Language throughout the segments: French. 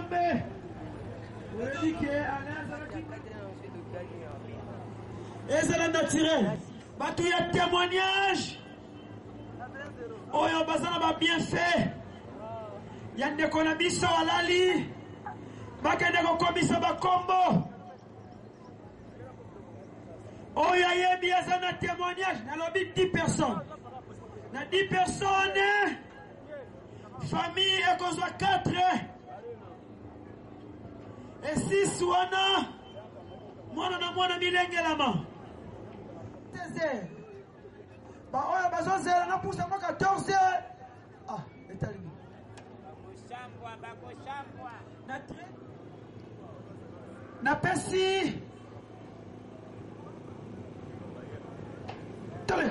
Nzambe. Oui, que et c'est le naturel. Batou y a témoignage. Oyo bazana ba bien fait. Yande kona biso alali. Bakende ko komisa ba kombo. Oyo yebi azana témoignage. Na lobi 10 personnes. Na 10 personnes. Famille et qu'on soit 4. Et 6 wana. Mwana na mwana milengelama. Teze. Ba oya bazozela na pousa kwa 14. Ah, etalimi. Bakoshambwa. Na pesi. Tole.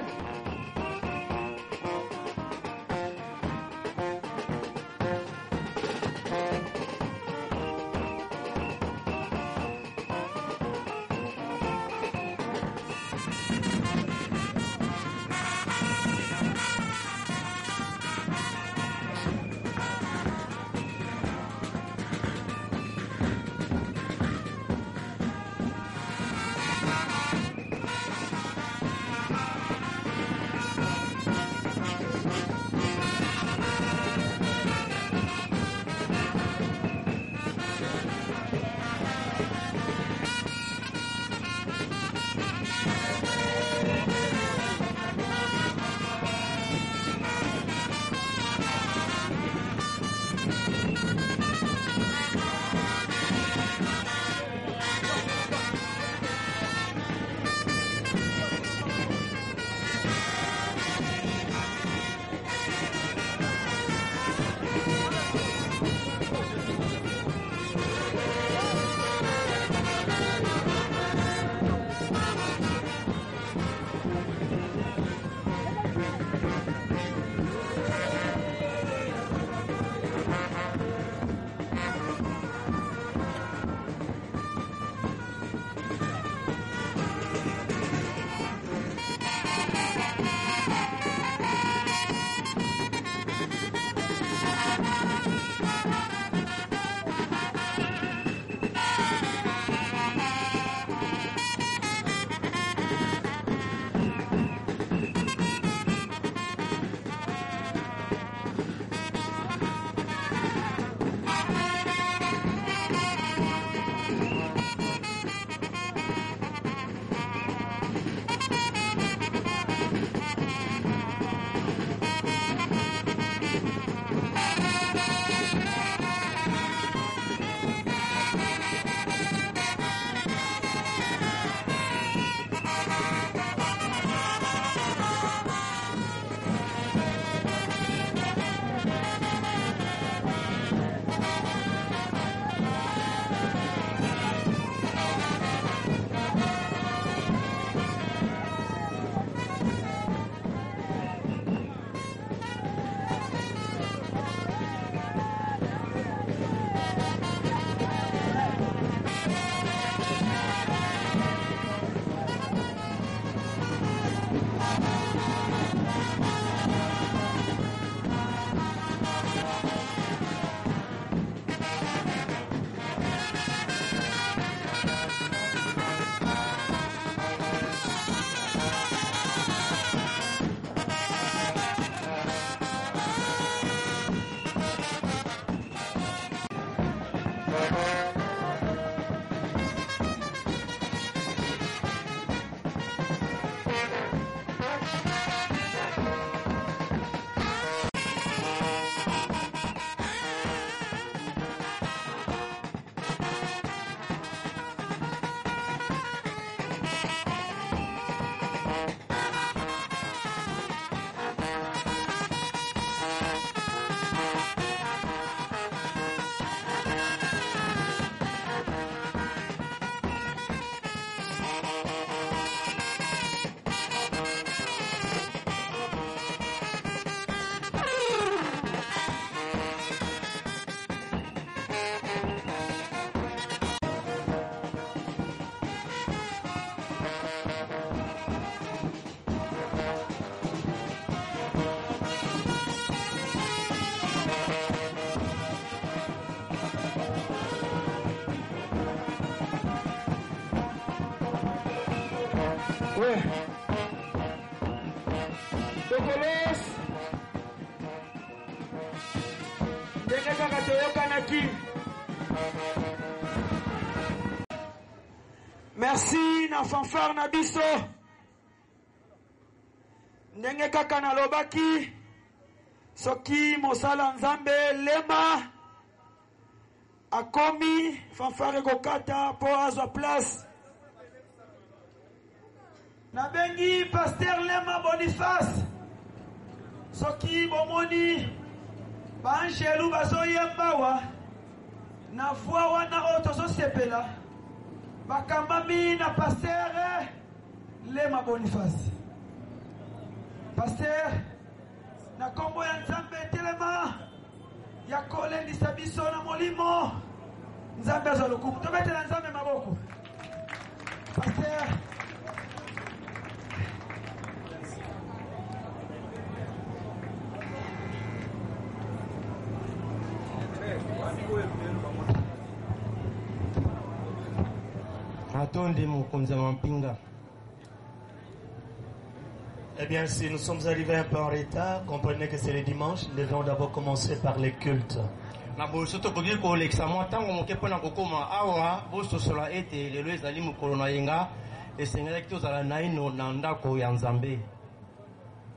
Ouais. Tokolos. Ndenge kaka toyokanaki. Merci na fanfare na biso. Ndenge kaka na lobaki. Soki mosala nzambe lema. Akomi fanfare kokata po azwa place. Nabengi Pasteur Lema Boniface. Soki bomoni banjelu bazoyembawa na voix wana oto so sepela bakambami na Pasteur Lema Boniface. Pasteur na kombo ya nzambe telema ya kolendisa biso na molimo nzambe azolukumu tobetela nzambe maboko. Pasteur Eh bien, si nous sommes arrivés un peu en retard, comprenez que c'est le dimanche, nous devons d'abord commencer par les cultes.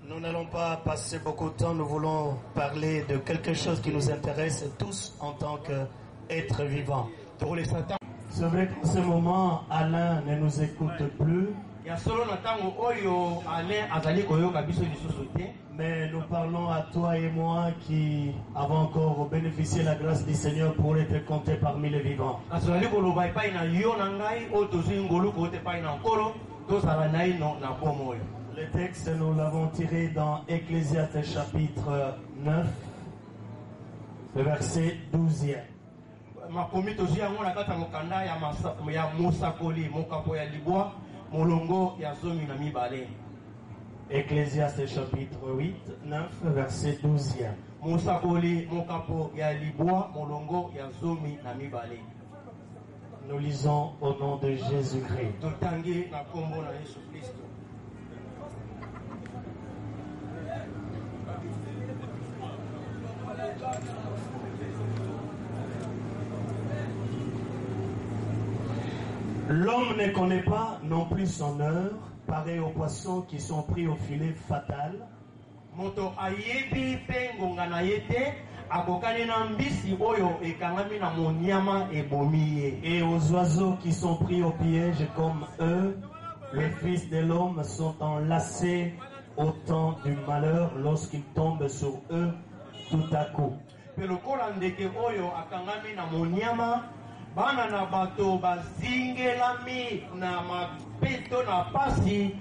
Nous n'allons pas passer beaucoup de temps, nous voulons parler de quelque chose qui nous intéresse tous en tant qu'êtres vivants. C'est vrai qu'en ce moment, Alain ne nous écoute plus. Mais nous parlons à toi et moi qui avons encore bénéficié de la grâce du Seigneur pour être comptés parmi les vivants. Le texte, nous l'avons tiré dans Ecclésiaste chapitre 9, le verset 12e. Ecclésiaste chapitre 8, 9, verset 12e. Nous lisons au nom de Jésus-Christ. L'homme ne connaît pas non plus son heure, pareil aux poissons qui sont pris au filet fatal. Et aux oiseaux qui sont pris au piège comme eux, les fils de l'homme sont enlacés au temps du malheur lorsqu'ils tombent sur eux tout à coup. Bana na bato bazingelami na mapeto na pasi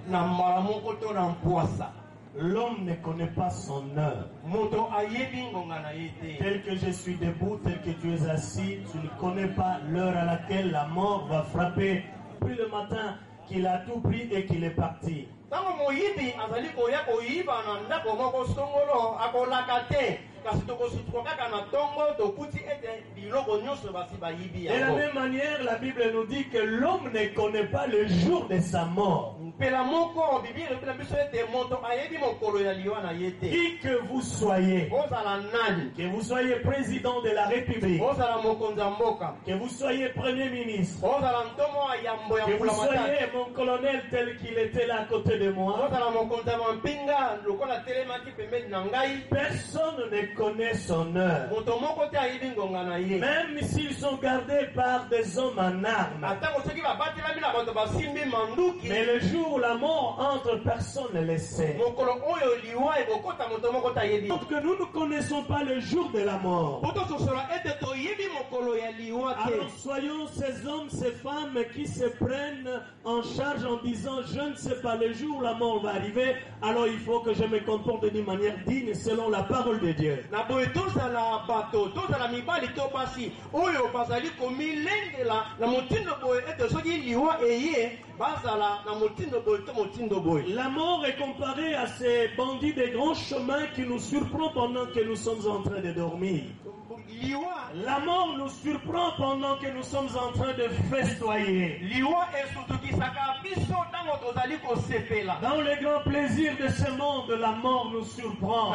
na malamoko to na mpoasa. L'homme ne connaît pas son heure. Moto ayebi ngonga na yete. Tel que je suis debout, tel que tu es assis, tu ne connais pas l'heure à laquelle la mort va frapper. Puis le matin qu'il a tout pris et qu'il est parti. Tango moyibi azali koya koyiba na ndako moko songolo akolaka te. De la même manière, la Bible nous dit que l'homme ne connaît pas le jour de sa mort. Qui que vous soyez président de la République, que vous soyez premier ministre, que vous soyez mon colonel tel qu'il était là à côté de moi, personne ne connaît son heure. Même s'ils sont gardés par des hommes en armes. Mais le jour où la mort entre, personne ne le sait. Donc que nous ne connaissons pas le jour de la mort. Alors soyons ces hommes, ces femmes qui se prennent en charge en disant je ne sais pas le jour où la mort va arriver, alors il faut que je me comporte d'une manière digne selon la parole de Dieu. La mort est comparée à ces bandits des grands chemins qui nous surprend pendant que nous sommes en train de dormir. La mort nous surprend pendant que nous sommes en train de festoyer. Dans les grands plaisirs de ce monde, la mort nous surprend.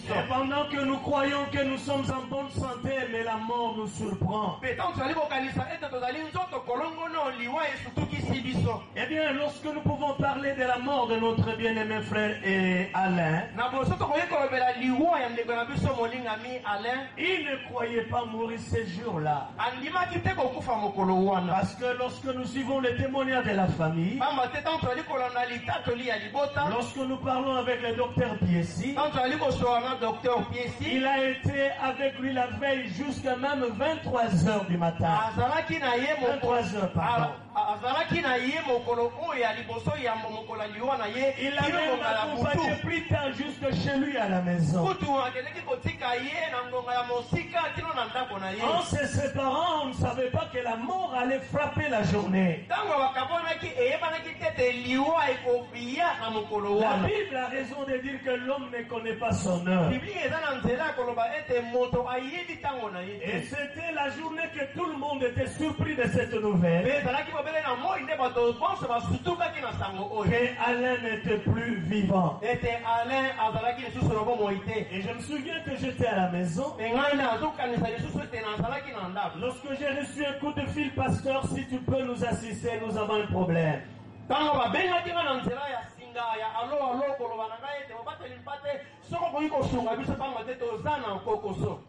Et pendant que nous croyons que nous sommes en bonne santé, mais la mort nous surprend. Eh bien, lorsque nous pouvons parler de la mort de notre bien-aimé frère Alain, il ne croyait pas mourir ces jours-là. Parce que lorsque nous suivons les témoignages de la famille, lorsque nous parlons avec le docteur Piessi, il a été avec lui la veille jusqu'à même 23h du matin. 23h, pardon. Il a même accompagné plus tard jusque chez lui à la maison. En se séparant, on ne savait pas que la mort allait frapper la journée. La Bible a raison de dire que l'homme ne connaît pas son heure. Et c'était la journée que tout le monde était surpris de cette nouvelle. Que Alain n'était plus vivant. Et je me souviens que j'étais à la maison. Lorsque j'ai reçu un coup de fil, pasteur, si tu peux nous assister, nous avons un problème.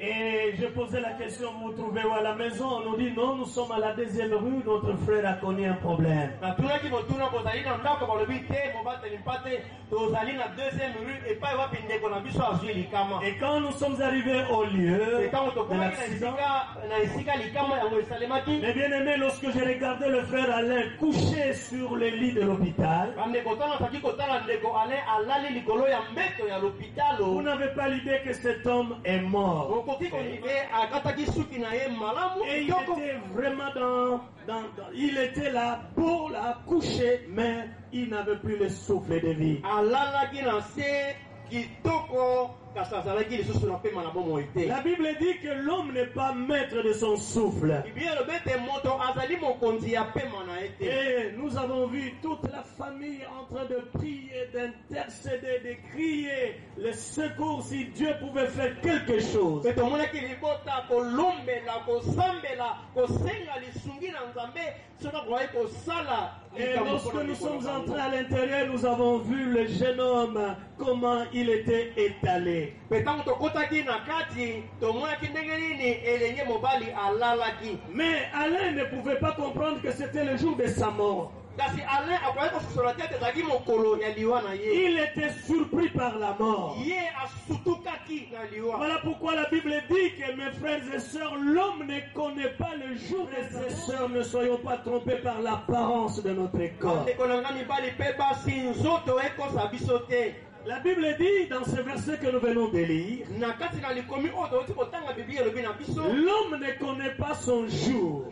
Et je posais la question, vous vous trouvez où à la maison? On nous dit non, nous sommes à la deuxième rue, notre frère a connu un problème. Et quand nous sommes arrivés au lieu de l'accident, mes bien-aimés, lorsque j'ai regardé le frère Alain couché sur le lit de l'hôpital, vous n'avez pas l'idée que cet homme est mort. Et il était vraiment il était là pour la coucher, mais il n'avait plus le souffle de vie. La Bible dit que l'homme n'est pas maître de son souffle. Et nous avons vu toute la famille en train de prier, d'intercéder, de crier le secours si Dieu pouvait faire quelque chose. Et lorsque nous sommes entrés à l'intérieur, nous avons vu le jeune homme, comment il était étalé. Mais Alain ne pouvait pas comprendre que c'était le jour de sa mort. Il était surpris par la mort. Voilà pourquoi la Bible dit que, mes frères et sœurs, l'homme ne connaît pas le jour de ses sœurs. Ne soyons pas trompés par l'apparence de notre corps. La Bible dit dans ce verset que nous venons de lire, l'homme ne connaît pas son jour,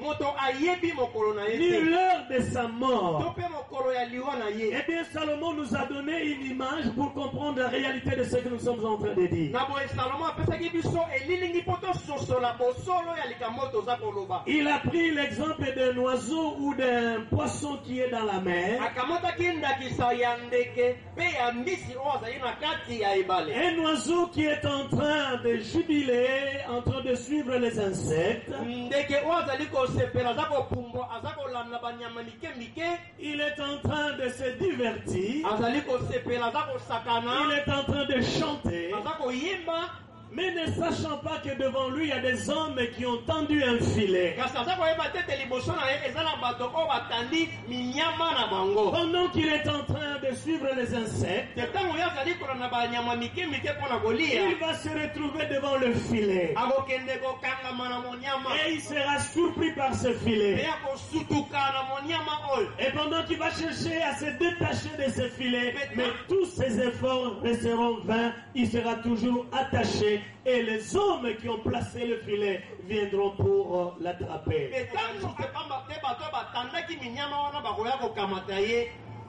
ni l'heure de sa mort. Eh bien, Salomon nous a donné une image pour comprendre la réalité de ce que nous sommes en train de dire. Il a pris l'exemple d'un oiseau ou d'un poisson qui est dans la mer. Un oiseau qui est en train de jubiler, en train de suivre les insectes. Il est en train de se divertir. Il est en train de chanter. Mais ne sachant pas que devant lui il y a des hommes qui ont tendu un filet. Pendant qu'il est en train de suivre les insectes, il va se retrouver devant le filet. Et il sera surpris par ce filet. Et pendant qu'il va chercher à se détacher de ce filet, mais tous ses efforts resteront vains, il sera toujours attaché. Et les hommes qui ont placé le filet viendront pour l'attraper.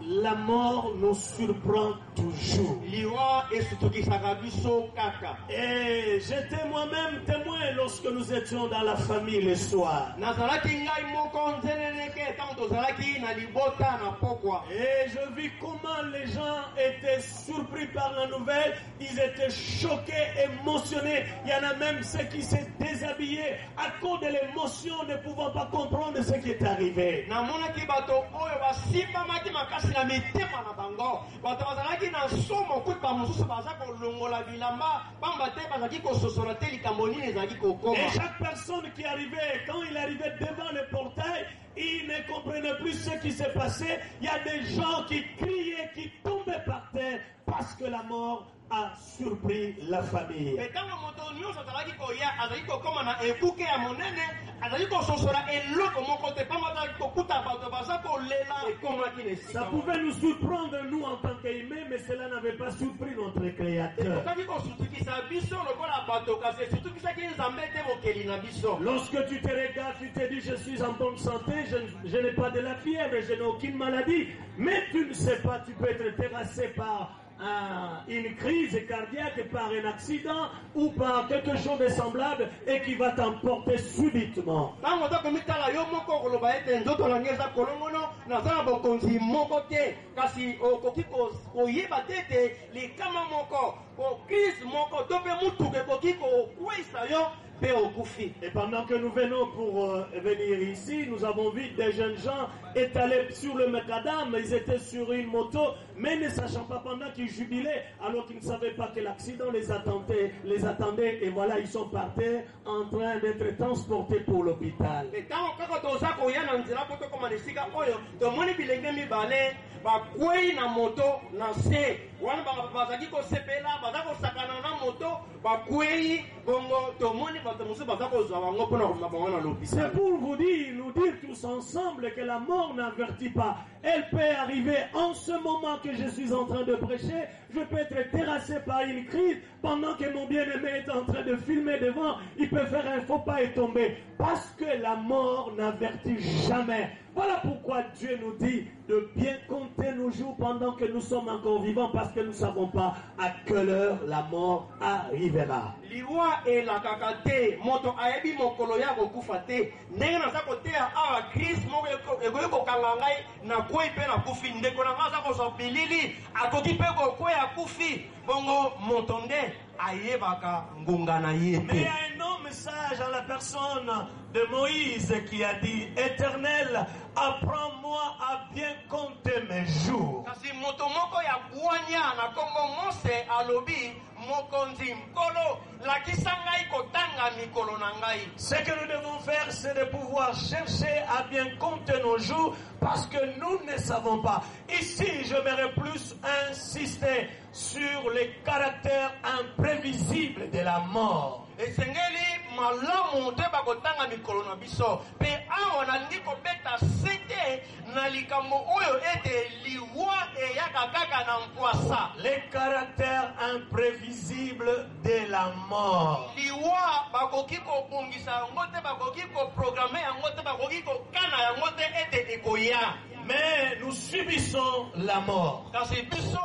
la mort nous surprend toujours. liwa esutukisaka biso kaka. Et j'étais moi-même témoin lorsque nous étions dans la famille le soir. Nazalaki ngai moko nzeneneke tanto tozalaki na libota na pokwa. Et je vis comment les gens étaient surpris par la nouvelle. Ils étaient choqués, émotionnés. Il y en a même ceux qui s'est déshabillé à cause de l'émotion, ne pouvant pas comprendre ce qui est arrivé. Namonaki bato oyo basimbamaki makasi na mitema na bango. Bato bazalaki na somo kutu bamosusu baza kolongola bilamba pamba te bazalaki kososola te likambo nini ezalaki kokoma. Et chaque personne qui arrivait, quand il arrivait devant le portail, il ne comprenait plus ce qui s'est passé. Il y a des gens qui criaient, qui tombaient par terre parce que la mort a surpris la famille. Etango moto nyonso azalaki koya azalaki kokoma na ekuke ya monene azalaki kososola eloko moko te pamba azalaki kokuta bato baza kolela ekomaki na esika. Ça pouvait nous surprendre nous en tant qu'humains, mais cela n'avait pas surpris notre Créateur. Ekokaki kosutukisa biso lokola bato kasi esutukisaki nzambe te mokeli na biso. Lorsque tu te regardes, tu te dis je suis en bonne santé, je n'ai pas de la fièvre, je n'ai aucune maladie, mais tu ne sais pas, tu peux être terrassé par une crise cardiaque, par un accident ou par quelque chose de semblable et qui va t'emporter subitement. Tango tokomitala yo moko koloba ete nzoto na ngeza kolongono naza na bokonzi moko te kasi okoki koyeba te ete likama moko crise moko to mpe mutuka ekoki kokweyisa yo. Et pendant que nous venons pour venir ici, nous avons vu des jeunes gens étalés sur le macadam. Ils étaient sur une moto, mais ne sachant pas pendant qu'ils jubilaient, alors qu'ils ne savaient pas que l'accident les attendait. Et voilà, ils sont par terre en train d'être transportés pour l'hôpital. Bakwei na moto na se wana bazaki kosepela baza kosakana na moto bakwei bongo tomoni bato mosusu baza kozwa bango mpona komema bango na l'hôpital. C'est pour vous dire, nous dire tous ensemble que la mort n'avertit pas. Elle peut arriver en ce moment que je suis en train de prêcher. Je peux être terrassé par une crise pendant que mon bien-aimé est en train de filmer devant. Il peut faire un faux pas et tomber. Parce que la mort n'avertit jamais. Voilà pourquoi Dieu nous dit de bien compter nos jours pendant que nous sommes encore vivants, parce que nous ne savons pas à quelle heure la mort arrivera. Liwa e la kakate moto ayebi mokolo ya kokufa te ndenge naza koteya awa Christ moko ekoki kokanga ngai na kwei mpe na kufi ndeko na ngai aza kozwa bilili akoki mpe kokwea kufi bongo moto nde ayebaka ngonga na ye te. Mais il y a un homme sage à la personne de Moïse qui a dit: Éternel, apprends-moi à bien compter mes jours. Kasi moto moko ya kuanya na kombo Mose alobi mokonzi mkolo lakisa ngai kotanga mikolo na ngai. Ce que nous devons faire, c'est de pouvoir chercher à bien compter nos jours, parce que nous ne savons pas. Ici, j'aimerais plus insister sur les caractères imprévisibles de la mort. Esengeli malamu te bakotanga mikolo na biso pe awa nalingi kobeta sete na likambo oyo ete liwa eyaka kaka na mpwasa. Les caractères imprévisibles de la mort. Liwa bakoki kobongisa yango te, bakoki koprograme yango te, bakoki kokana yango te ete ekoya. Mais nous subissons la mort. Kasi biso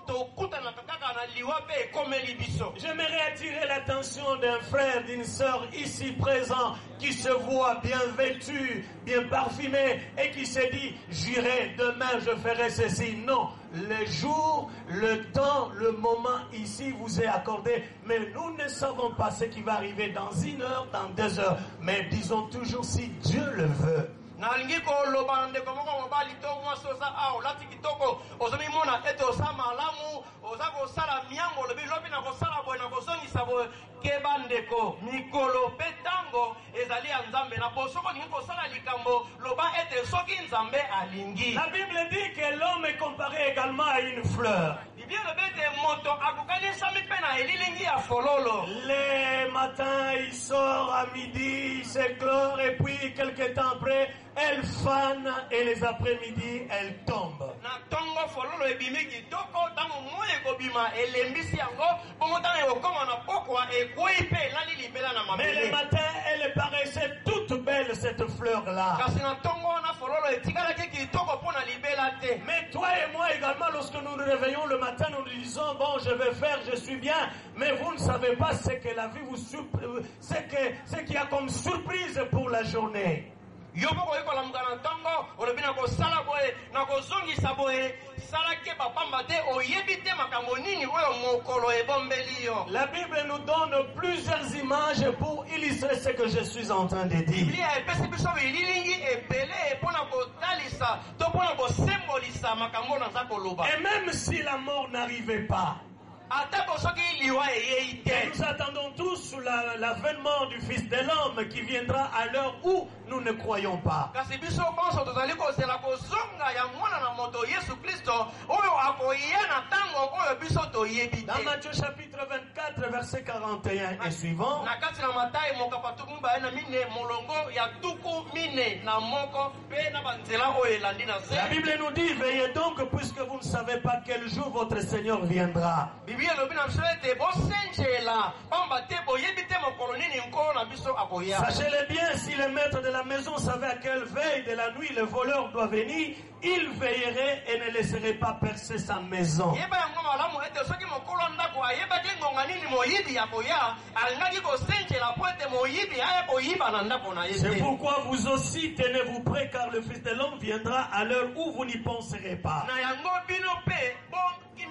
tokutana kaka na liwa pe ekomeli biso. J'aimerais attirer l'attention d'un frère, d'une sœur ici présent qui se voit bien vêtu, bien parfumé et qui se dit: j'irai demain, je ferai ceci. Non, le jour, le temps, le moment ici vous est accordé, mais nous ne savons pas ce qui va arriver dans 1 heure, dans 2 heures. Mais disons toujours si Dieu le veut. Nalingi koloba ndeko moko mobali to mwasi oza awa olati kitoko ozomi mona ete oza malamu oza kosala miango olobi lobi na kosala boye na kozongisa boye keba ndeko mikolo mpe ntango ezali ya nzambe na posoko olingi kosala likambo loba ete soki nzambe alingi. La Bible dit que l'homme est comparé également à une fleur. Les matins, il sort, à midi, il s'éclore, et puis quelques temps après, elle fane, et les après-midi, elle tombe. fololo ebimi kitoko tango moye kobima elembisi yango bongo tango okoma na pokwa ekwei pe lali libela na Mais mabele. le matin, elle paraissait toute belle, cette fleur-là. Kasi na tongo na fololo etikalaki kitoko mpona libela te. Mais toi et moi également, lorsque nous nous réveillons le matin, nous nous disons, bon, je vais faire, je suis bien. Mais vous ne savez pas ce que la vie vous ce qu'il y a comme surprise pour la journée. Yo moko ekolamuka na ntongo olobi na kosala boye na kozongisa boye salaki bapamba te oyebi te makambo nini oyo mokolo ebombeli yo. La Bible nous donne plusieurs images pour illustrer ce que je suis en train de dire. Biblia epesi biso bililingi ebele mpona kotalisa to mpona kosembolisa makambo naza koloba. Et même si la mort n'arrivait pas, atako soki liwa eyei te. nous attendons tous l'avènement du Fils de l'homme qui viendra à l'heure où nous ne croyons pas. Kasi biso bonso tozali kozela kozonga ya mwana na moto Yesu Kristo oyo akoya na tango oyo biso toyebi Dans te. Matthieu chapitre 24, verset 41 et suivant, Na kati na Matayi mokapa tuku mibale na mine molongo ya tuku mine na moko pe na banzela oyo elandi na se. la Bible nous dit, veillez donc puisque vous ne savez pas quel jour votre Seigneur viendra. Biblia elobi na biso ete bosenjela pamba te boyebi te mokolo nini nkolo na biso akoya. Sachez-le bien, si le maître de la maison savait à quelle veille de la nuit le voleur doit venir, il veillerait et ne laisserait pas percer sa maison. Yeba yango malamu ete soki mokolo ndako ayebaki ngonga nini moyibi akoya alingaki kosenjela po ete moyibi aya koyiba na ndako na ye C'est te. pourquoi vous aussi tenez-vous prêts car le Fils de l'homme viendra à l'heure où vous n'y penserez pas. Na yango bino pe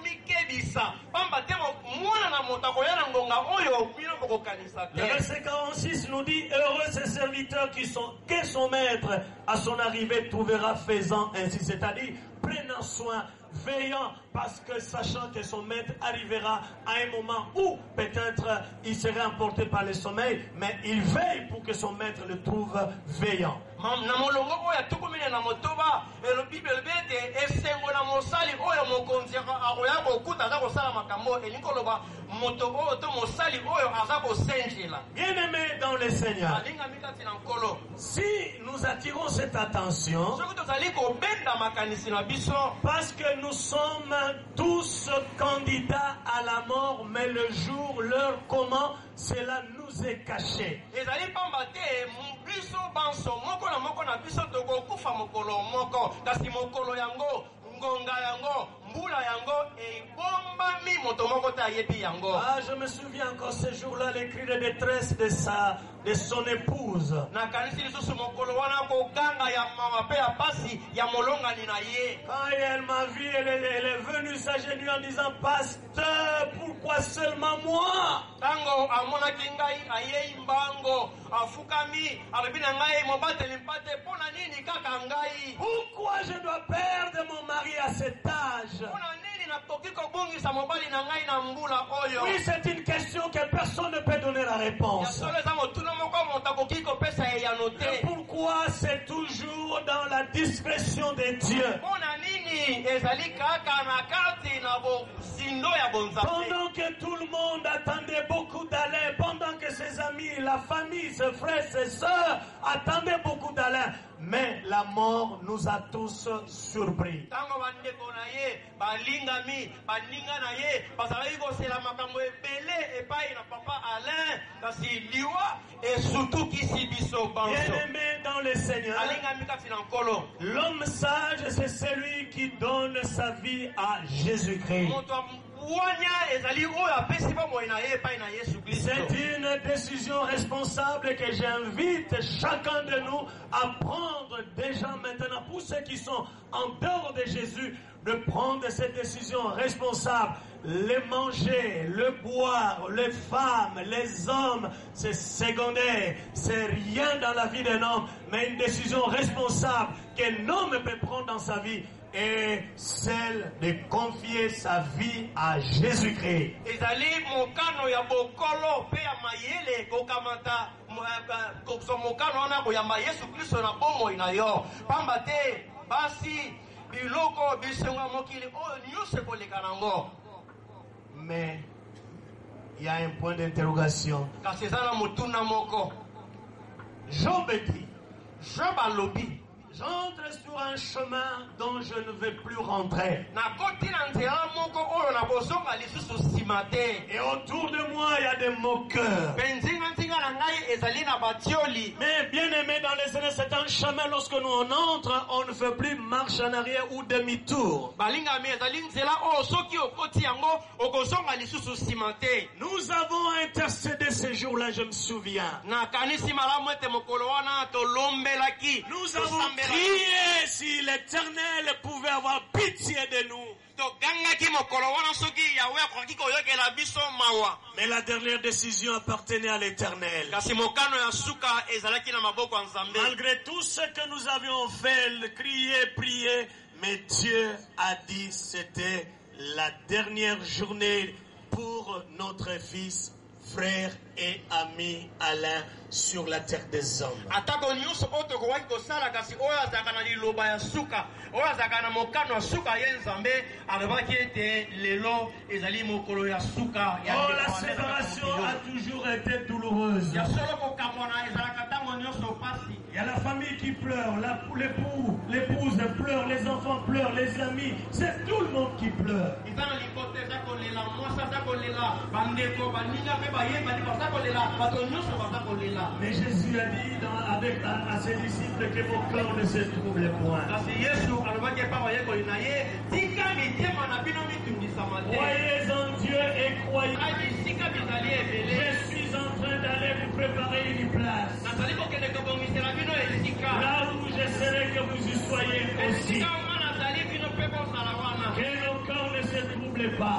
mikebisa pamba te mwana na moto akoya na ngonga oyo bino bokokanisa Le te. verset 46 nous dit, heureux ces serviteurs que son maître à son arrivée trouvera faisant ainsi, c'est-à-dire prenant soin, veillant, parce que sachant que son maître arrivera à un moment où peut-être il serait emporté par le sommeil, mais il veille pour que son maître le trouve veillant. Na molongo oyo atukumine na motoba elobi elobi ete esengo na mosali oyo mokonzi akoya kokuta aza kosala makambo elingi koloba moto oyo to mosali oyo aza kosenjela. Bien-aimés dans le Seigneur, Alingami kati na nkolo si nous attirons cette attention, soki tozali kobenda makanisi na biso parce que nous sommes tous candidats à la mort, mais le jour, l'heure, comment, cela nous est caché. ezali pamba te biso banso moko na biso tokokufa mokolo moko kasi mokolo yango ngonga yango mbula yango ebombami moto moko te ayebi yango. Ah, je me souviens encore ce jour-là, les cris de détresse de son épouse. nakanisi lisusu mokolo wana koganga ya mama pe ya pasi ya molongani na ye. Quand elle m'a vu, elle est venue s'agenouiller en disant, Pasteur, pourquoi seulement moi? Tango amonaki ngai ayei mbango afukami alobi na ngai mobateli mpate mpo na nini kaka ngai. Pourquoi je dois perdre mon mari à cet âge? Mpo na nini nakoki kobungisa mobali na ngai na mbula oyo. Oui, c'est une question que personne ne peut donner la Ya réponse. solo eza motuna moko moto akoki kopesa eyano Et te. pourquoi c'est toujours dans la discrétion de Dieu? Mpo na nini ezali kaka na kati na bosindo ya bonzambe. Pendant que tout le monde attendait beaucoup d'Alain, pendant que ses amis, la famille, ses frères, ses sœurs attendaient beaucoup d'Alain, mais la mort nous a tous surpris. Tango bandeko na ye balingami baninga na ye bazalaki kosela makambo ebele epai na papa Alain kasi liwa esutukisi biso banso. Bien-aimés dans le Seigneur, Alingami kati na nkolo. l'homme sage, c'est celui qui donne sa vie à Jésus-Christ. Moto wanya ezali oyo apesi bomoi na ye epai na Yesu Kristo. C'est une décision responsable que j'invite chacun de nous à prendre déjà maintenant, pour ceux qui sont en dehors de Jésus, de prendre cette décision responsable. Les manger, le boire, les femmes, les hommes, c'est secondaire, c'est rien dans la vie d'un homme, mais une décision responsable qu'un homme peut prendre dans sa vie est celle de confier sa vie à Jésus-Christ. Ezali mokano ya bokolo pe ya mayele kokamata mokano wana koyamba Yesu Kristo na bomoi na yo. Pamba te basi biloko bisenga mokili oyo nyonso ekoleka nango. Mais il y a un point d'interrogation. Kasi eza na motuna moko. Job dit, Job alobi J'entre sur un chemin dont je ne vais plus rentrer. Et autour de moi, il y a des moqueurs. Mais bien aimé dans les années, c'est un chemin, lorsque nous en entre, on ne fait plus marche en arrière ou demi-tour. Nous avons intercédé ces jours-là, je me souviens. Nous avons prié si l'Éternel pouvait avoir pitié de nous. Mais la dernière décision appartenait à l'Éternel. Malgré tout ce que nous avions fait, crier, prier, mais Dieu a dit c'était la dernière journée pour notre fils, frère et ami Alain sur la terre des hommes. Oh, la séparation a toujours été douloureuse. Il y a la famille qui pleure, l'épouse pleure, les enfants pleurent, les amis, c'est tout le monde qui pleure. Mais Jésus a dit à ses disciples que vos cœurs ne se troublent point. Croyez en Dieu et croyez. Je suis en train d'aller vous préparer une place. Là où j'essaierai que vous y soyez aussi. Que nos cœurs ne se troublent pas.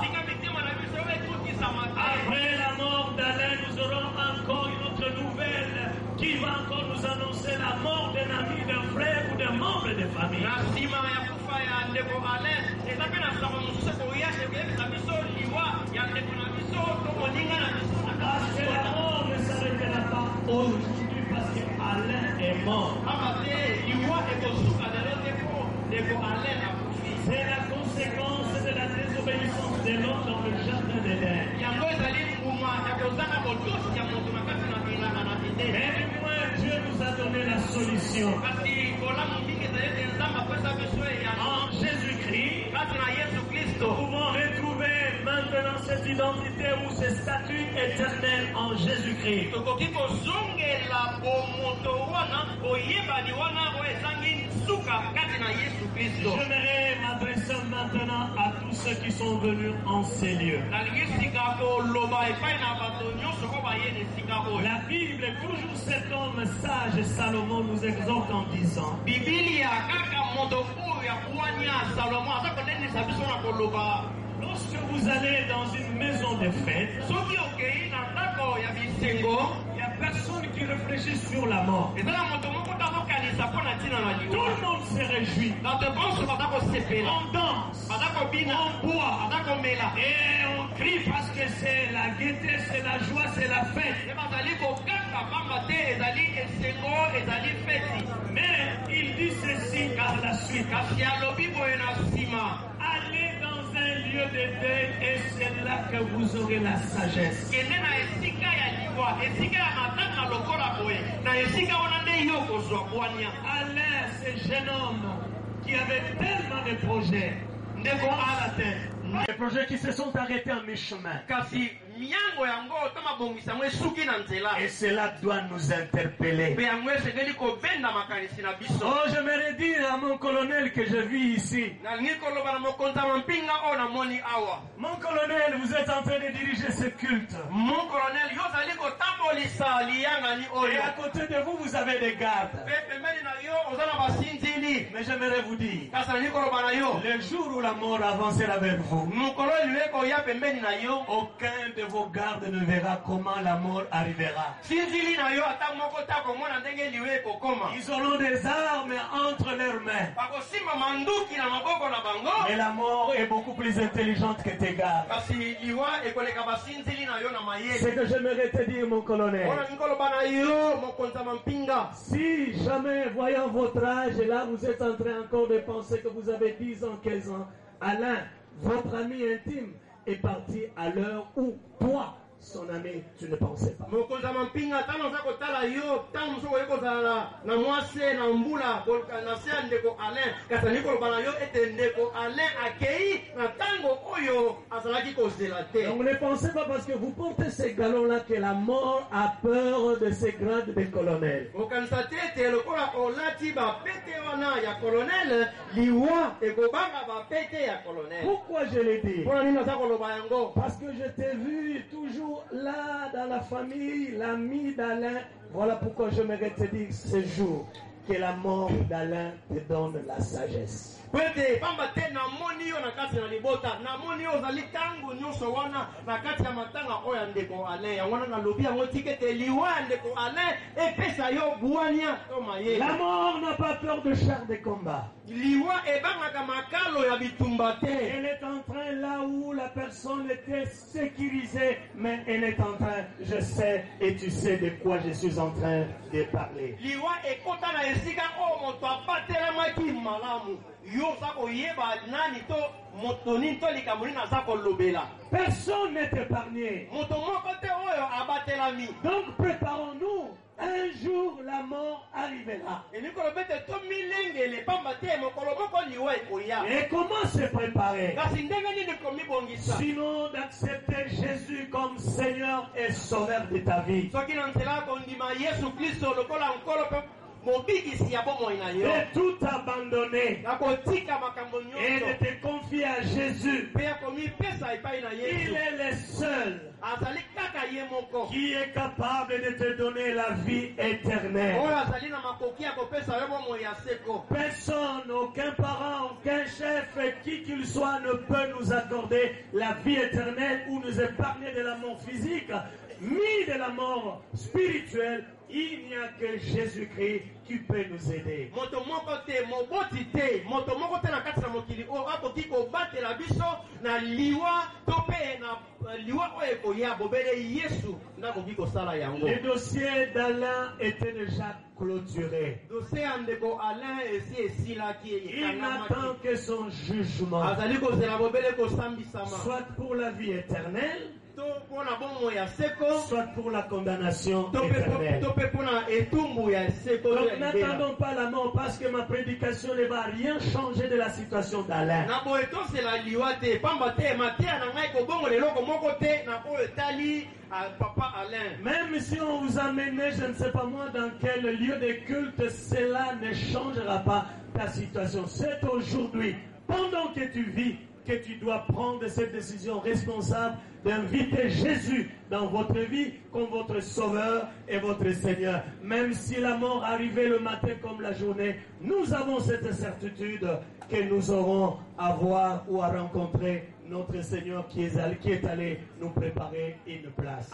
Après la mort d'Alain, nous aurons encore une autre nouvelle qui va encore nous annoncer la mort d'un ami, d'un frère ou d'un membre de famille. Parce que la mort ne s'arrêtera pas aujourd'hui parce qu'Alain est mort. C'est la conséquence de la désobéissance de l'homme dans le jardin d'Éden. Mais du moins, Dieu nous a donné la solution. En Jésus-Christ, nous pouvons retrouver maintenant cette identité ou ce statut éternel en Jésus-Christ. J'aimerais m'adresser maintenant à tous ceux qui sont venus en ces lieux. La Bible, toujours cet homme sage, Salomon, nous exhorte en disant: lorsque vous allez dans une maison de fête, il n'y a personne qui réfléchit sur la mort. Tout le monde se réjouit. On danse, on boit et on crie parce que c'est la gaieté, c'est la joie, c'est la fête. Mais il dit ceci par la suite: allez dans un lieu de deuil et c'est là que vous aurez la sagesse. Alain, ce jeune homme qui avait tellement de projets, à la tête, des projets qui se sont arrêtés en mi-chemin. Et cela doit nous interpeller. Oh, j'aimerais dire à mon colonel que je vis ici: mon colonel, vous êtes en train de diriger ce culte. Et à côté de vous, vous avez des gardes. Mais j'aimerais vous dire, le jour où la mort avancera vers vous, aucun de vos gardes ne verra comment la mort arrivera. Ils auront des armes entre leurs mains. Mais la mort est beaucoup plus intelligente que tes gardes. C'est que j'aimerais te dire, mon colonel. Si jamais, voyant votre âge, et là vous êtes en train encore de penser que vous avez 10 ans, 15 ans, Alain, votre ami intime, est parti à l'heure où toi, son ami, tu ne pensais pas. mokonza mampinga tano za kotala yo tangu soko yeko za na mwase na mbula na se ndeko Alain kasani ko bana yo ete ndeko Alain akei na tango oyo azalaki ko zelate. Donc ne pensez pas parce que vous portez ces galons-là que la mort a peur de ces grades de colonel. Okanisa tete lokola olati ba pete wana ya colonel liwa ekobanga ba pete ya colonel. Pourquoi je l'ai dit? Pona nini za koloba yango? Parce que je t'ai vu toujours là dans la famille, l'ami d'Alain. Voilà pourquoi je me te dire ce jour que la mort d'Alain te donne la sagesse. Pwete pamba te na moni yo na kati na libota na moni yo zali tangu nyonso wana na kati ya matanga oya ndeko Alain ya wana na lobi yango tikete liwa ndeko Alain epesa yo buania to maye. La mort n'a pas peur de chars de combat. Liwa ebangaka makalo ya bitumba te. Elle est en train là où la personne était sécurisée, mais elle est en train, je sais et tu sais de quoi je suis en train de parler. Liwa ekota na esika o moto abatelamaki malamu. Yo sako yeba nani to motoni to likamuni na sako lobela. Personne n'est épargné. Moto moko te oyo abatelami. Donc préparons-nous. Un jour la mort arrivera. Et comment se préparer? Sinon d'accepter Jésus comme Seigneur et Sauveur de ta vie. Et tout abandonner et de te confier à Jésus. Il est le seul qui est capable de te donner la vie éternelle. Personne, aucun parent, aucun chef, qui qu'il soit, ne peut nous accorder la vie éternelle ou nous épargner de la mort physique, ni de la mort spirituelle. Il n'y a que Jésus-Christ qui peut nous aider. Le dossier d'Alain était déjà clôturé. Il n'attend que son jugement, soit pour la vie éternelle, soit pour la condamnation éternelle. Donc n'attendons pas la mort parce que ma prédication ne va rien changer de la situation d'Alain. Même si on vous amenait, je ne sais pas moi, dans quel lieu de culte, cela ne changera pas ta situation. C'est aujourd'hui, pendant que tu vis, que tu dois prendre cette décision responsable d'inviter Jésus dans votre vie comme votre Sauveur et votre Seigneur. Même si la mort arrivait le matin comme la journée, nous avons cette certitude que nous aurons à voir ou à rencontrer notre Seigneur qui est allé nous préparer une place.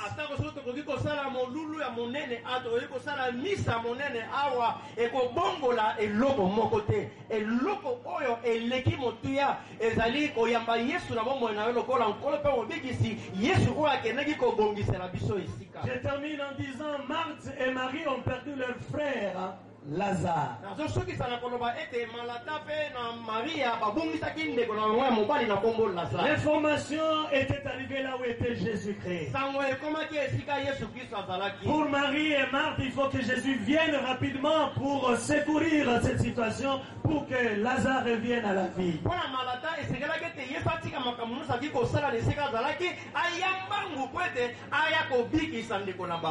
Je termine en disant, Marthe et Marie ont perdu leur frère Lazare. L'information était arrivée là où était Jésus-Christ. Pour Marie et Marthe, il faut que Jésus vienne rapidement pour secourir cette situation, pour que Lazare revienne à la vie.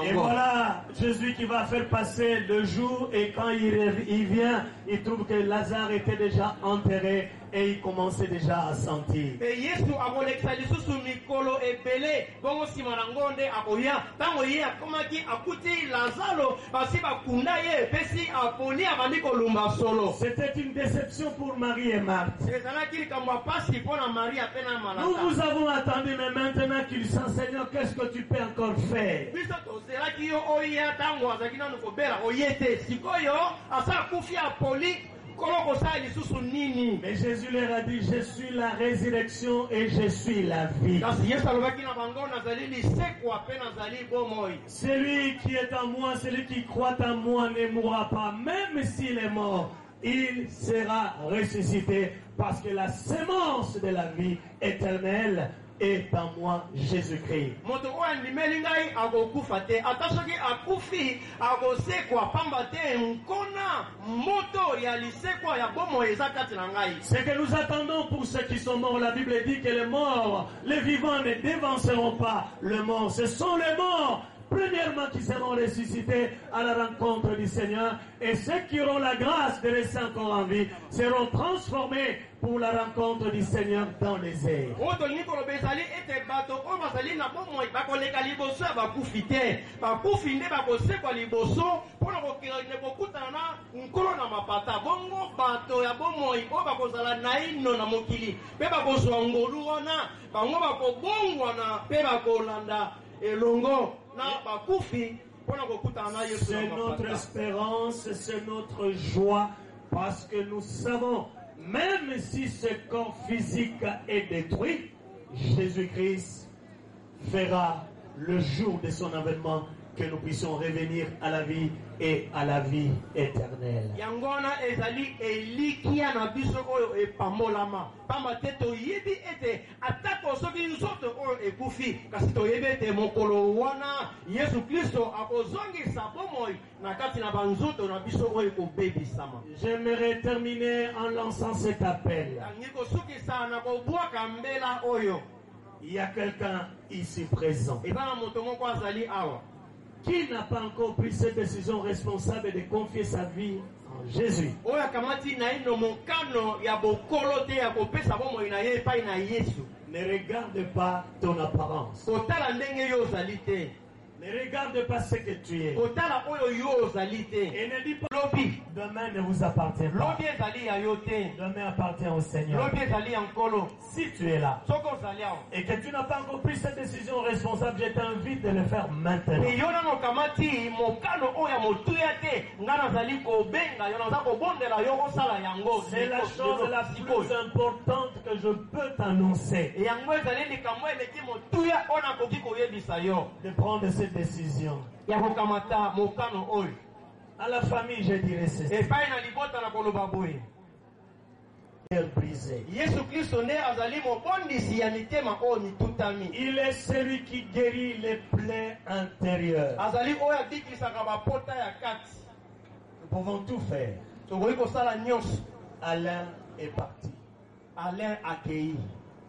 Et voilà Jésus qui va faire passer le jour, et quand il vient, il trouve que Lazare était déjà enterré et il commençait déjà à sentir. C'était une déception pour Marie et Marthe. Nous vous avons attendu, mais maintenant qu'il sent, Seigneur, qu'est-ce que tu peux encore faire? Mais Jésus leur a dit, je suis la résurrection et je suis la vie. Celui qui est en moi, celui qui croit en moi ne mourra pas, même s'il est mort. Il sera ressuscité parce que la sémence de la vie éternelle est en moi, Jésus-Christ. Moto oyo ndimeli ngai akokufa te, ata soki akufi akosekwa, pamba te nkona moto ya lisekwa ya bomoi eza kati na ngai. Ce que nous attendons pour ceux qui sont morts, la Bible dit que les morts, les vivants ne dévanceront pas le mort. Ce sont les morts, premièrement, qui seront ressuscités à la rencontre du Seigneur. Et ceux qui auront la grâce de rester encore en vie seront transformés pour la rencontre du Seigneur dans les airs. Oto nikolo bezali ete bato o bazali na bomoi bakoleka liboso ya bakufi te. Bakufi nde bakosekwa liboso mpona kokende kokutana na nkolo na mapata. Bongo bato ya bomoi o bakozala naino na mokili mpe bakozwa ngolu wana bango bakobongwana mpe bakolanda elongo na bakufi mpona kokutana na Yesu. C'est notre espérance, c'est notre joie, parce que nous savons, même si ce corps physique est détruit, Jésus-Christ fera le jour de son avènement que nous puissions revenir à la vie et à la vie éternelle. Yangona ezali elikia na biso oyo epamolama. Pamba te toyebi ete atako soki nzoto oyo ekufi kasi toyebi ete mokolo wana Yesu Kristo akozongisa bomoi na kati na banzoto na biso oyo ekobebisama. J'aimerais terminer en lançant cet appel. Nikosukisa na kobwaka mbela oyo. Il y a quelqu'un ici présent Eza na moto moko azali awa qui n'a pas encore pris cette décision responsable de confier sa vie en Jésus. oyo akamati na ino mokano ya bokolo te ya kopesa bomoi na ye epai na Yesu. Ne regarde pas ton apparence. Kotala ndenge yo ozali te. Ne regarde pas ce que tu es. Kotala oyo yo ozali te. Et ne dis pas, Lobi demain ne vous appartient pas. lobi ezali ya yo te. Demain appartient au Seigneur. Lobi ezali ya nkolo. Si tu es là Soki ozali awa et que tu n'as pas encore pris cette décision responsable, je t'invite de le faire maintenant. pe yo nano okamati mokano oyo ya motuya te, nga nazali kobenga yo, naza kobondela yo osala yango. C'est la chose la plus importante que je peux t'annoncer. yango ezali likambo eleki motuya oyo nakoki koyebisa yo De prendre cette décision. ya kokamata mokano oyo. À la famille, je dirais ceci. epai na libota na koloba boye Cœur brisé. Yesu Kristo nde azali mobondisi ya mitema oyo mitutami. Il est celui qui guérit les plaies intérieures. azali oyo abikisaka bapota ya kati. Nous pouvons tout faire. tokoki kosala nyonso. Alain est parti. Alain akei,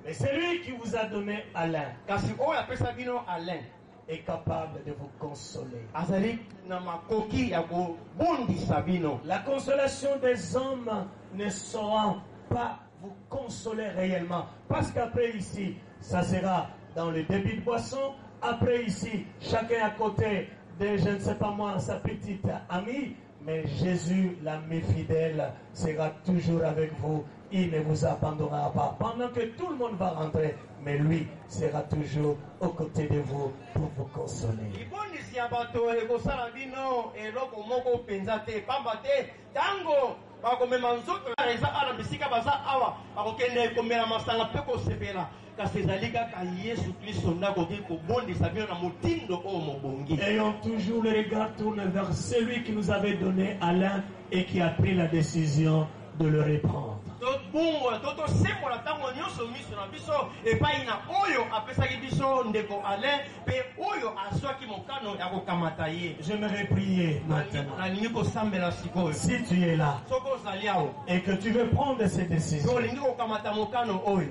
Mais celui qui vous a donné Alain kasi oyo apesa bino Alain est capable de vous consoler. azali na makoki ya kobondisa bino. La consolation des hommes ne saura pas vous consoler réellement. Parce qu'après ici, ça sera dans le débit de boisson. Après ici, chacun à côté de, je ne sais pas moi, sa petite amie. Mais Jésus, l'ami fidèle, sera toujours avec vous. Il ne vous abandonnera pas. Pendant que tout le monde va rentrer, mais lui sera toujours aux côtés de vous pour vous consoler. libondisi ya bato ekosala bino eloko moko mpenza te, pamba te tango bakomema nzoto eza ala bisika baza awa bakokende komela masanga mpe kosepela, kasi ezali kaka Yesu Kristo nde akoki kobondisa bino na motindo oyo mobongi. Ayons toujours le regard tourné vers celui qui nous avait donné Alain et qui a pris la décision de le reprendre. tobongola tosembola ntango nyonso miso na biso epai na oyo apesaki biso ndeko Alain mpe oyo azwaki mokano ya kokamata ye. J'aimerais prier maintenant. nalingi kosambela sikoyo. Si tu es là soki ozali awa et que tu veux prendre cette pe décision, olingi kokamata mokano oyo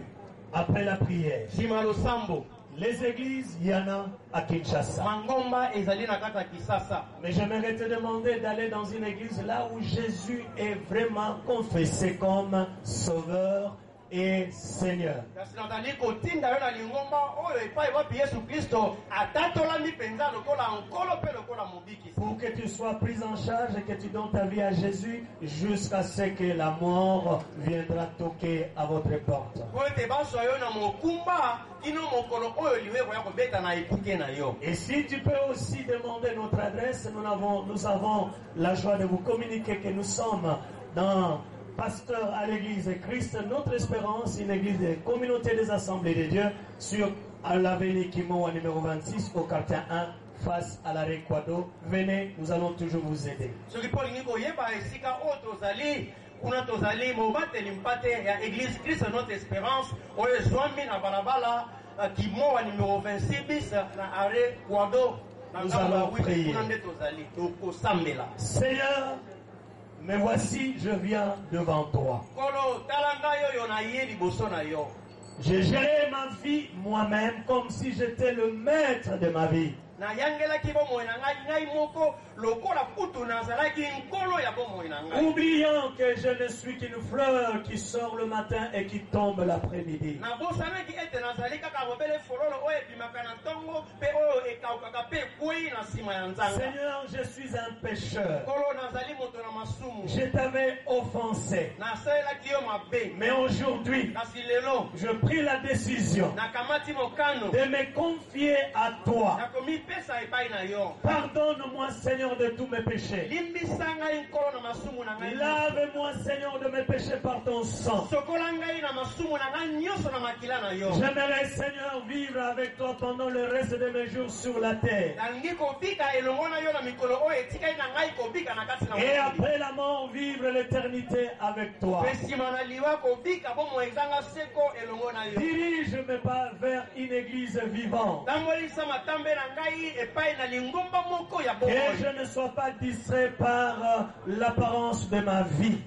après la prière, nsima losambo les églises, il y en a à Kinshasa. mangomba ezali na kati ya Kisasa. Mais j'aimerais te demander d'aller dans une église là où Jésus est vraiment confessé comme Sauveur et Seigneur. kasi nazali kotinda yo na lingomba oyo epai wapi Yesu Kristo atatolami mpenza lokola nkolo mpe lokola mobikisi. Pour que tu sois pris en charge et que tu donnes ta vie à Jésus jusqu'à ce que la mort viendra toquer à votre porte. po ete bazwa yo na mokumba kino mokolo oyo liwe koya kobeta na ekuke na yo. Et si tu peux aussi demander notre adresse, nous avons la joie de vous communiquer que nous sommes dans pasteur à l'église Christ, notre espérance, une église de communauté des assemblées de Dieu sur l'avenue Kimoa numéro 26 au quartier 1 face à la Rekwado. Venez, nous allons toujours vous aider. soki mpo olingi koyeba esika oyo tozali kuna tozali mobateli mpate ya Église Christ notre espérance oyo ezwami na balabala Kimoa numéro 26 bis na arrêt Kwado. Nous allons prier. Seigneur, me voici, je viens devant toi. J'ai géré ma vie moi-même comme si j'étais le maître de ma vie. Oubliant que je ne suis qu'une fleur qui sort le matin et qui tombe l'après-midi. Seigneur, je suis un pécheur. Je t'avais offensé. Mais aujourd'hui, je pris la décision de me confier à toi. Pardonne-moi, Seigneur, de tous mes péchés. Lave-moi, Seigneur, de mes péchés par ton sang. J'aimerais, Seigneur, vivre avec toi pendant le reste de mes jours sur la terre. Et après la mort, vivre l'éternité avec toi. Dirige mes pas vers une église vivante. Que je ne sois pas distrait par l'apparence de ma vie.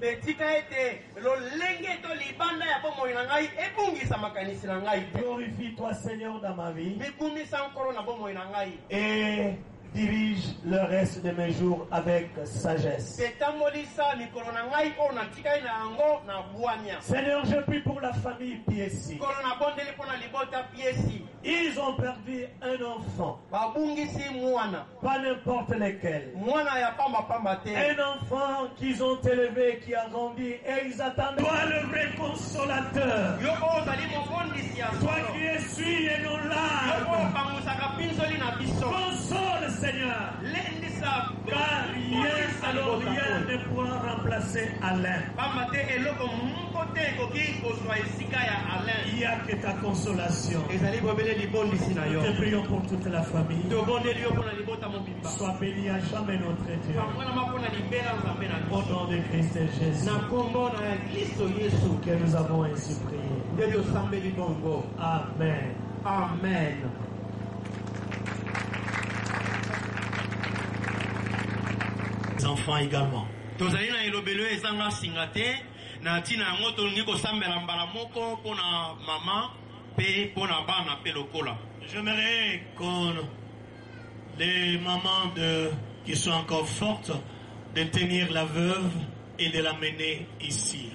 Glorifie-toi, Seigneur, dans ma vie. Et dirige le reste de mes jours avec sagesse. Seigneur, je prie pour la famille Piesi. Ils ont perdu un enfant. Pas n'importe lequel. Un enfant qu'ils ont élevé, qui a grandi, et ils attendent. Toi, le vrai consolateur. Toi qui essuie et non larmes. Console, Seigneur. Car rien ne pourra remplacer Alain. Il n'y a que ta consolation. Nous te prions pour toute la famille. Sois béni à jamais notre Dieu. Au nom de Christ et Jésus. Que nous avons ainsi prié. Amen. Amen. Les enfants également. J'aimerais qu'on les mamans qui sont encore fortes de tenir la veuve et de l'amener ici.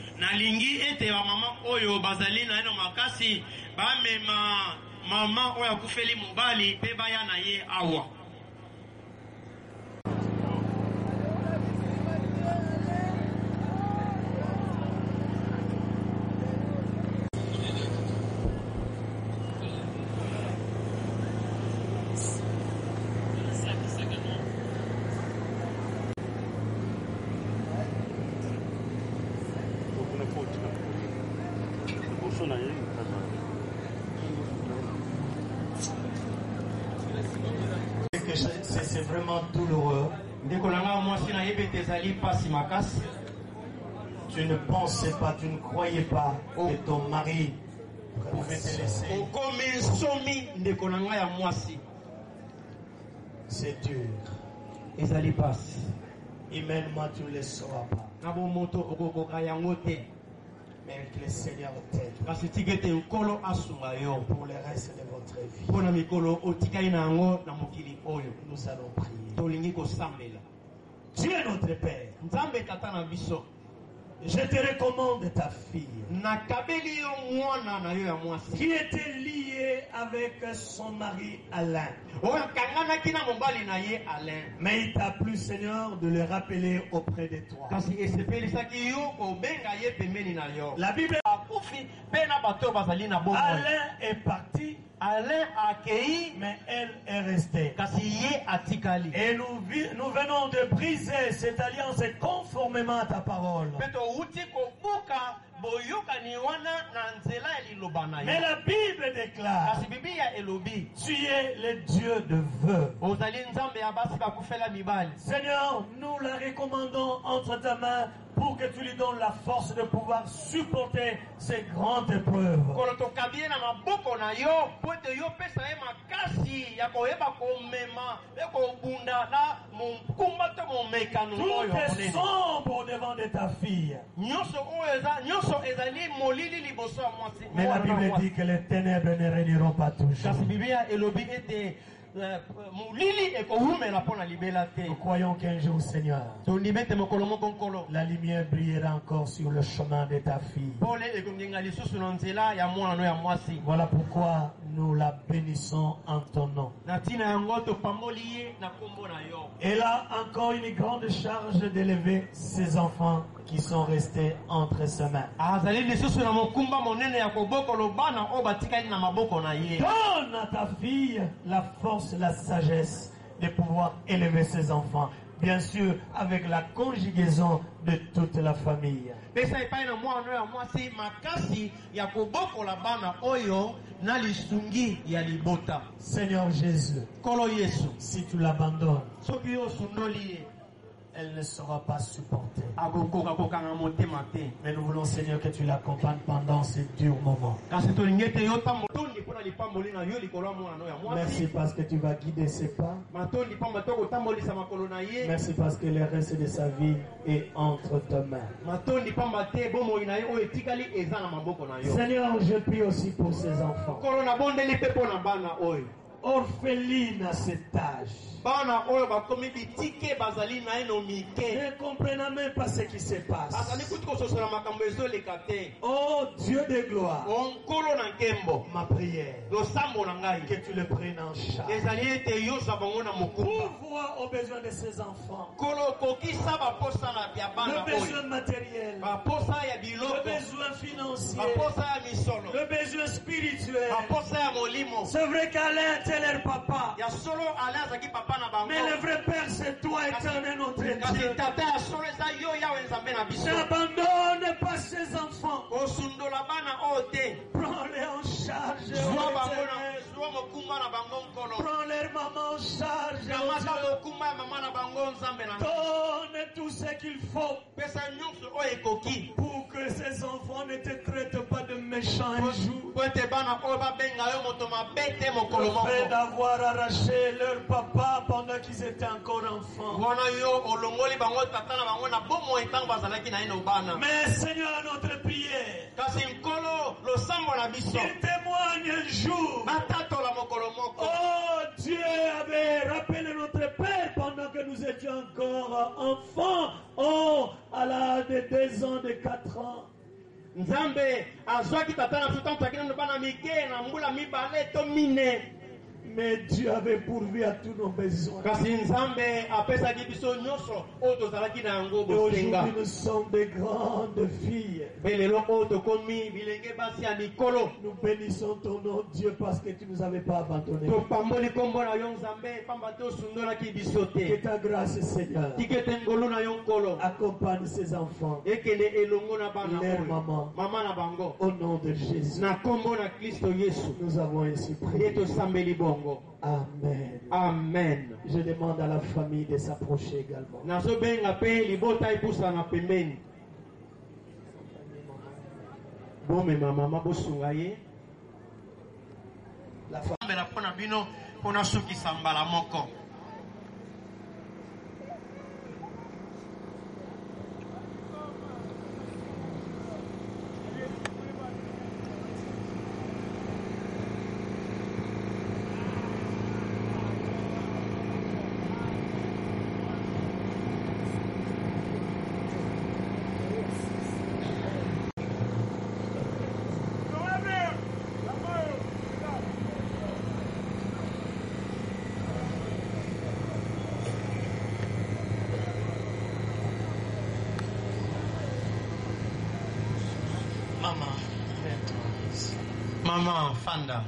C'est vraiment douloureux. Tu ne pensais pas, tu ne croyais pas que ton mari pouvait te laisser. C'est dur. Humainement, tu ne le sauras pas. Mais que le Seigneur t'aide pour le reste de votre vie. Nous allons prier. Dieu notre Père, je te recommande ta fille qui était liée avec son mari Alain. Mais il t'a plu, Seigneur, de le rappeler auprès de toi. La Bible, Alain est parti. Alain a accueilli, mais elle est restée. Et nous venons de briser cette alliance conformément à ta parole. Mais la Bible déclare, tu es le Dieu de vœux. Seigneur, nous la recommandons entre ta main pour que tu lui donnes la force de pouvoir supporter ces grandes épreuves. Tout est sombre devant de ta fille. Mais la Bible dit que les ténèbres ne régneront pas toujours. Nous croyons qu'un jour, Seigneur, la lumière brillera encore sur le chemin de ta fille. Voilà pourquoi nous la bénissons en ton nom. Elle a encore une grande charge d'élever ses enfants qui sont restés entre ses mains. Donne à ta fille la force, la sagesse de pouvoir élever ses enfants. Bien sûr, avec la conjugaison de toute la famille. Seigneur Jésus, si tu l'abandonnes, elle ne sera pas supportée. Mais nous voulons, Seigneur, que tu l'accompagnes pendant ces durs moments. Merci parce que tu vas guider ses pas. Merci parce que le reste de sa vie est entre tes mains. Seigneur, je prie aussi pour ses enfants. Orpheline à cet âge. Ne comprenant même pas ce qui se passe. Oh Dieu de gloire, ma prière, que tu le prennes en charge. Pourvois aux besoins de ces enfants. Le besoin matériel, le besoin financier, le besoin spirituel. C'est vrai qu'Alain était leur papa. Mais le vrai Père, c'est toi, éternel notre Dieu. N'abandonne pas ces enfants. Prends-les en charge. Prends leur maman en charge. Donne tout ce qu'il faut pour que ces enfants ne te traitent pas de méchants un jour. Le fait d'avoir arraché leur papa pendant qu'ils étaient encore enfants. Mais Seigneur, notre prière, qu'il témoigne un jour. Oh Dieu avait rappelé notre Père pendant que nous étions encore enfants. Oh, à l'âge de 2 ans, de 4 ans. Mais Dieu avait pourvu à tous nos besoins. Et aujourd'hui, nous sommes des grandes filles. Nous bénissons ton nom, Dieu, parce que tu ne nous avais pas abandonnés. Que ta grâce, Seigneur, accompagne ces enfants, leur maman, au nom de Jésus. Nous avons ainsi prié. Amen. Amen. Je demande à la famille de s'approcher également. La famille. Maman, Fanda.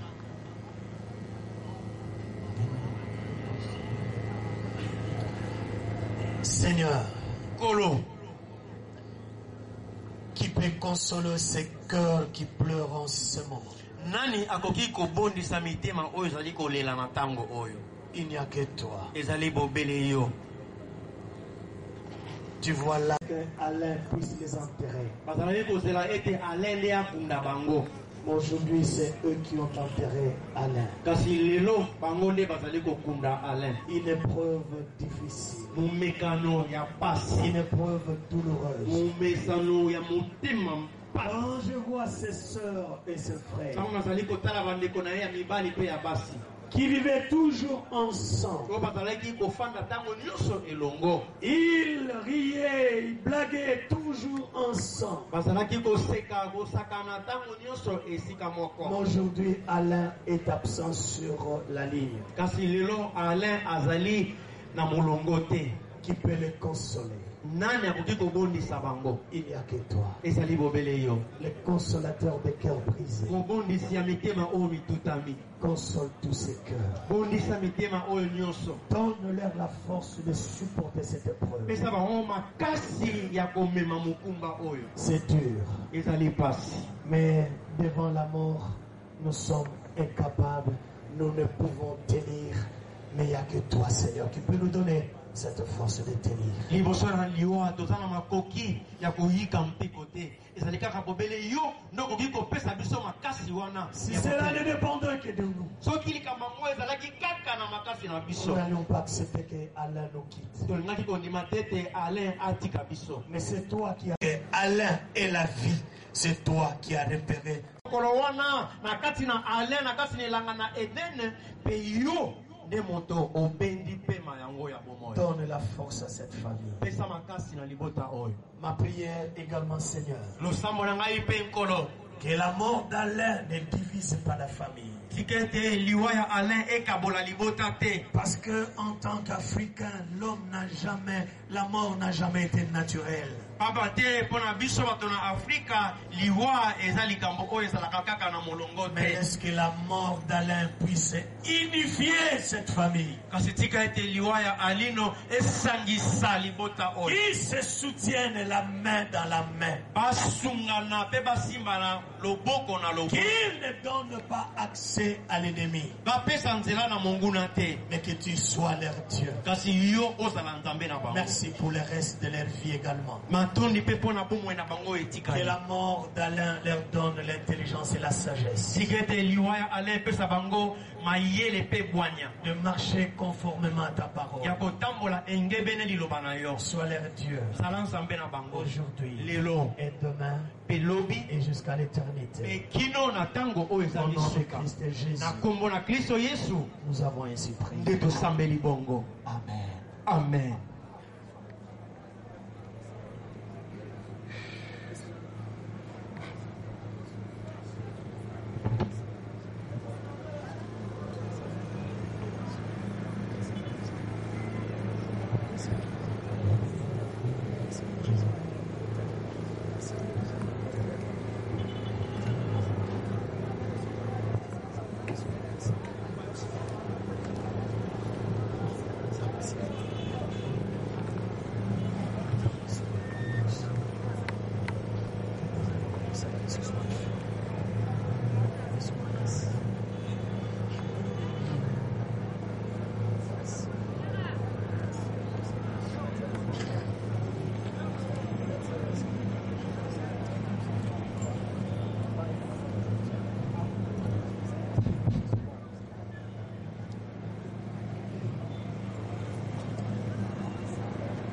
Seigneur, Kolo, qui peut peut consoler ces cœurs qui pleurent en ce moment? Nani akoki kobondisa mitema oyo ezali kolela na tango oyo? Il n'y a que toi. Ezali bobele yo. Tu vois là que Alain puisse les enterrer. Bazalaki kozela ete Alain nde akunda bango. Aujourd'hui, c'est eux qui ont enterré Alain. Kasi lelo bango nde bazali kokunda Alain. Une épreuve difficile. Mumekano ya pasi. Une épreuve douloureuse. Mumesano ya motema. Quand je vois ses sœurs et ses frères qui vivaient toujours ensemble, ils riaient, ils blaguaient toujours ensemble. Aujourd'hui, Alain est absent sur la ligne. Qui peut les consoler? Il n'y a que toi, le consolateur des cœurs brisés. Console tous ces cœurs. Donne-leur la force de supporter cette épreuve. C'est dur, mais devant la mort, nous sommes incapables. Nous ne pouvons tenir. Mais il n'y a que toi, Seigneur, qui peux nous donner cette force de tenir. Si cela ne dépendait que de nous, nous n'allions pas accepter que Alain nous quitte. Mais c'est toi qui as... Alain est la vie. C'est toi qui as repéré. Donne la force à cette famille. Ma prière également, Seigneur, que la mort d'Alain ne divise pas la famille. Parce que en tant qu'Africain, la mort n'a jamais été naturelle. Mais est-ce que la mort d'Alain puisse unifier cette famille? Qui se soutiennent la main dans la main. Qu'ils ne donnent pas accès à l'ennemi. Mais que tu sois leur Dieu. Merci pour le reste de leur vie également. Que la mort d'Alain leur donne l'intelligence et la sagesse de marcher conformément à ta parole. Sois leur Dieu aujourd'hui et demain et jusqu'à l'éternité. Au nom de Christ Jésus, nous avons ainsi prié. Amen. Amen.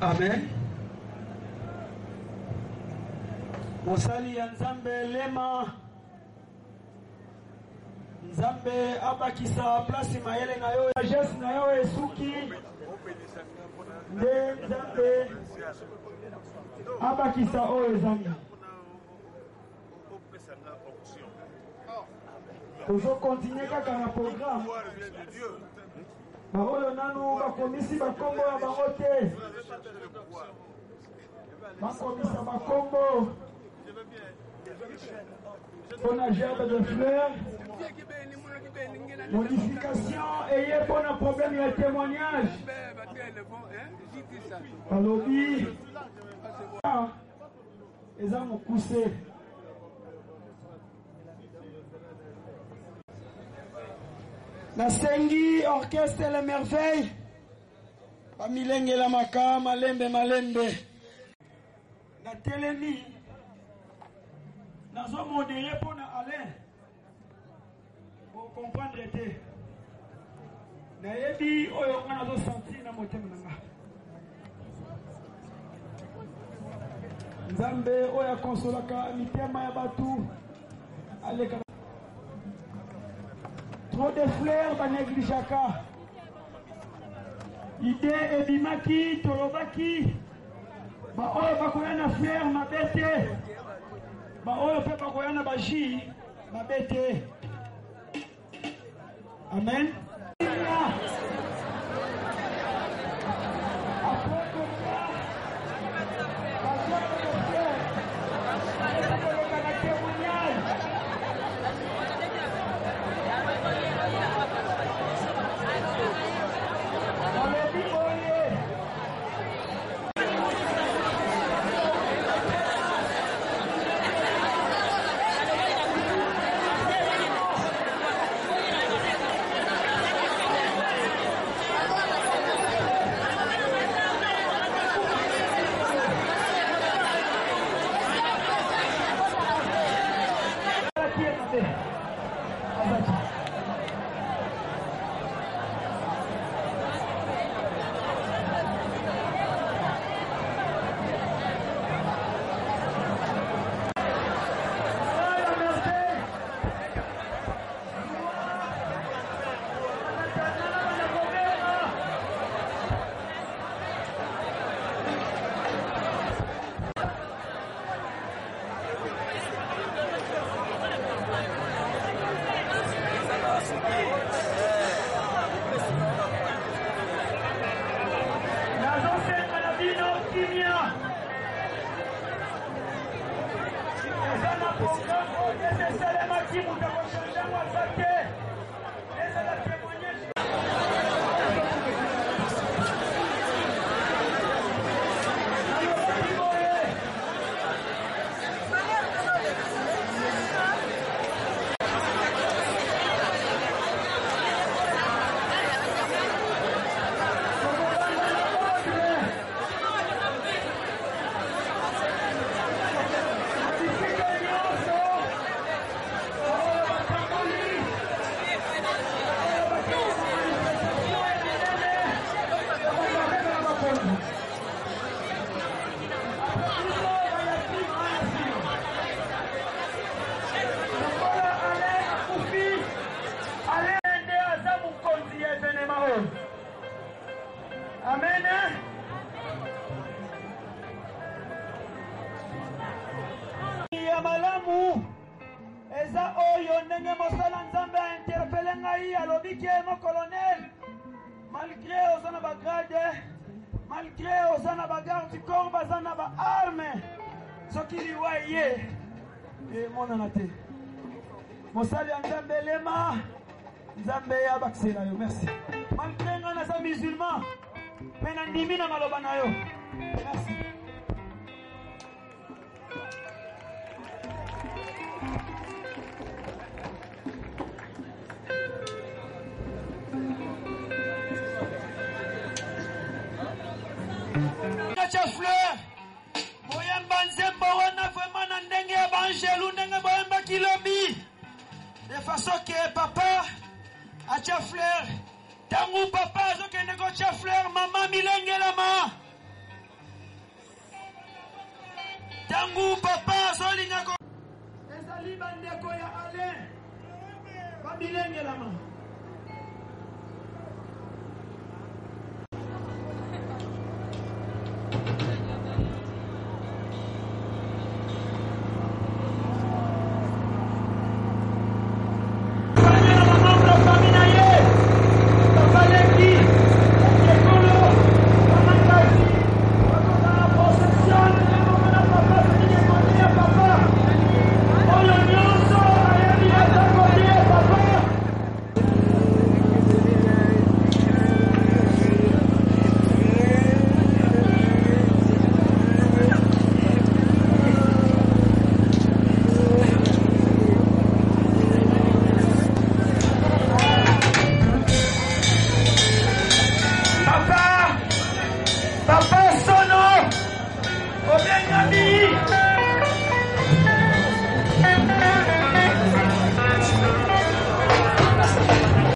Amen. Mosali ya Nzambe lema. Nzambe abakisa place mayele na yo ya jesu na yo esuki. Nde Nzambe abakisa oyo ezangi. Tozo continuer kaka na programme. Baoyo nanu bakomisi bakombo ya bango te. Bakomisa bakombo. On a gerbe de fleurs. Modification ayez pour un problème de témoignage. Alobi. eza mokuse. Nasengi orchestre Les Merveilles bamilenge la maka malembe na telemi nazo modéré pour na Alain pour comprendre te na yebi oyo nga nazo sentir na motema nanga Nzambe oyo konsolaka mitema ya batu aleka trop de fleurs ba négligaka idée ebimaki tolobaki ba oyo bakoya na fleur mabete ba oyo pe bakoya na baji mabete. Amen. Amen. Ya malamu eza oyo ndenge mosala Nzambe a interpellé ngai alobi ke mo colonel malgré ozana ba grade malgré ozana ba garde du corps bazana ba arme soki liwa ye e monana te mosali ya Nzambe lema Nzambe ya baksela yo. Merci. Malgré nga naza musulman mais nandimi na maloba na yo. Merci. Nacha fleur boyamba nzembo wana vraiment na ndenge ya banjelu ndenge boyamba kilobi de façon que papa acha fleur tangu papa azokende kocha fleur mama milengelama tangu papa azolinga ko ezali bandeko ya Alain ba milengelama